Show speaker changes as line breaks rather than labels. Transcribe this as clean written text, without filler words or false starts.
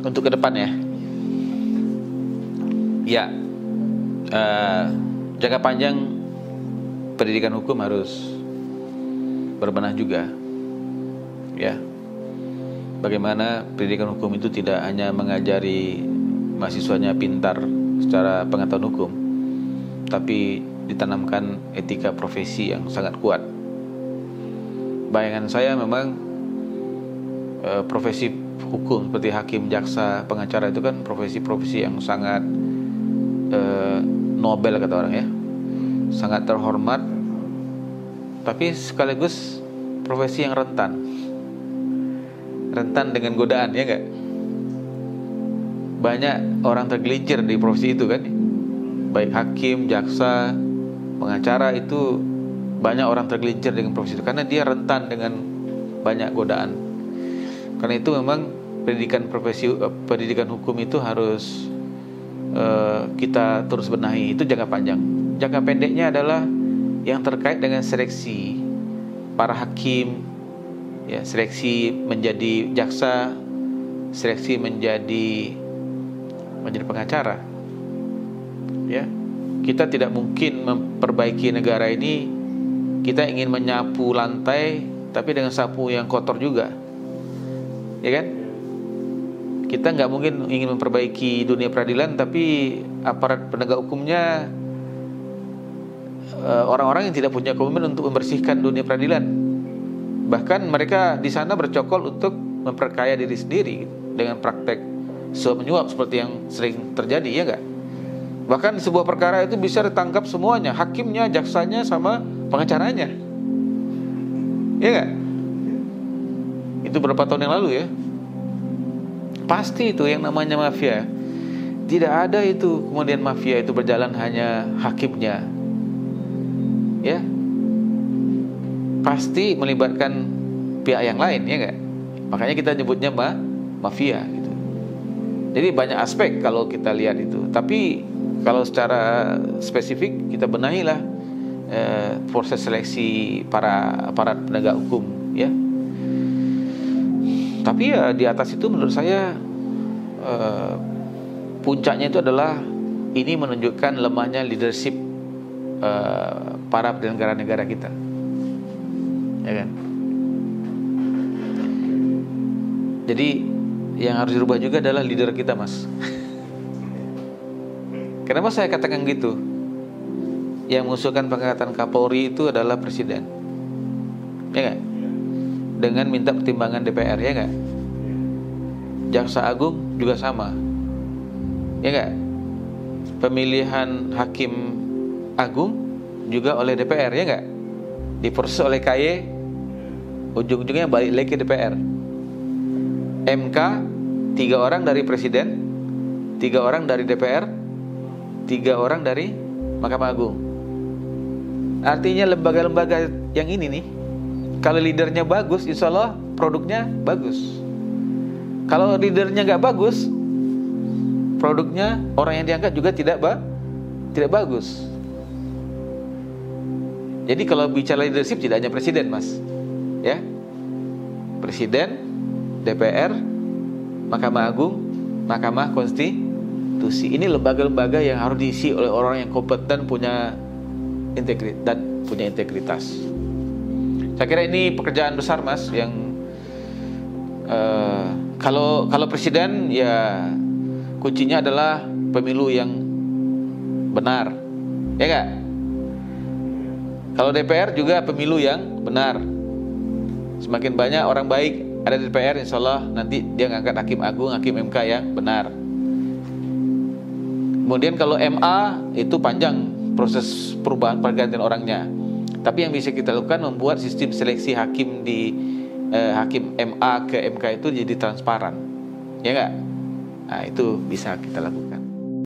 untuk ke depan ya. Ya, jangka panjang pendidikan hukum harus berbenah juga. Ya, bagaimana pendidikan hukum itu tidak hanya mengajari mahasiswanya pintar secara pengetahuan hukum, tapi ditanamkan etika profesi yang sangat kuat. Bayangan saya memang profesi hukum seperti hakim, jaksa, pengacara itu kan profesi-profesi yang sangat nobel kata orang ya, sangat terhormat, tapi sekaligus profesi yang rentan dengan godaan, ya enggak? Banyak orang tergelincir di profesi itu kan, baik hakim, jaksa, pengacara, itu banyak orang tergelincir dengan profesi itu karena dia rentan dengan banyak godaan. Karena itu memang pendidikan hukum itu harus kita terus benahi. Itu jangka panjang. Jangka pendeknya adalah yang terkait dengan seleksi para hakim, ya, seleksi menjadi jaksa, seleksi menjadi pengacara. Ya, kita tidak mungkin memperbaiki negara ini. Kita ingin menyapu lantai, tapi dengan sapu yang kotor juga, ya kan? Kita nggak mungkin ingin memperbaiki dunia peradilan, tapi aparat penegak hukumnya orang-orang yang tidak punya komitmen untuk membersihkan dunia peradilan. Bahkan mereka di sana bercokol untuk memperkaya diri sendiri dengan praktek suap menyuap seperti yang sering terjadi, ya nggak? Bahkan sebuah perkara itu bisa ditangkap semuanya, hakimnya, jaksanya, sama pengacaranya, ya nggak? Itu berapa tahun yang lalu ya. Pasti itu yang namanya mafia. Tidak ada itu kemudian mafia itu berjalan hanya hakimnya, ya. Pasti melibatkan pihak yang lain, ya nggak? Makanya kita nyebutnya mafia gitu. Jadi banyak aspek kalau kita lihat itu. Tapi kalau secara spesifik kita benahilah proses seleksi para aparat penegak hukum, ya. Tapi ya di atas itu menurut saya puncaknya itu adalah ini menunjukkan lemahnya leadership para penyelenggara negara kita, ya kan? Jadi yang harus dirubah juga adalah leader kita, Mas. Kenapa saya katakan gitu? Yang mengusulkan pengangkatan Kapolri itu adalah Presiden, ya nggak? Dengan minta pertimbangan DPR, ya nggak? Jaksa Agung juga sama, ya nggak? Pemilihan Hakim Agung juga oleh DPR, ya nggak? Diproses oleh KY, ujung-ujungnya balik lagi ke DPR. MK 3 orang dari Presiden, 3 orang dari DPR, 3 orang dari Mahkamah Agung. Artinya lembaga-lembaga yang ini nih, kalau leadernya bagus, insya Allah produknya bagus. Kalau leadernya nggak bagus, produknya orang yang diangkat juga tidak bagus. Jadi kalau bicara leadership tidak hanya Presiden, Mas, ya. Presiden, DPR, Mahkamah Agung, Mahkamah Konstitusi. Ini lembaga-lembaga yang harus diisi oleh orang yang kompeten, punya integritas. Saya kira ini pekerjaan besar, Mas, yang kalau Presiden, ya kuncinya adalah pemilu yang benar, ya nggak? Kalau DPR juga pemilu yang benar. Semakin banyak orang baik ada di DPR, insya Allah nanti dia ngangkat Hakim Agung, Hakim MK yang benar. Kemudian kalau MA itu panjang proses perubahan pergantian orangnya. Tapi yang bisa kita lakukan membuat sistem seleksi hakim di Hakim MA ke MK itu jadi transparan, ya nggak? Nah, itu bisa kita lakukan.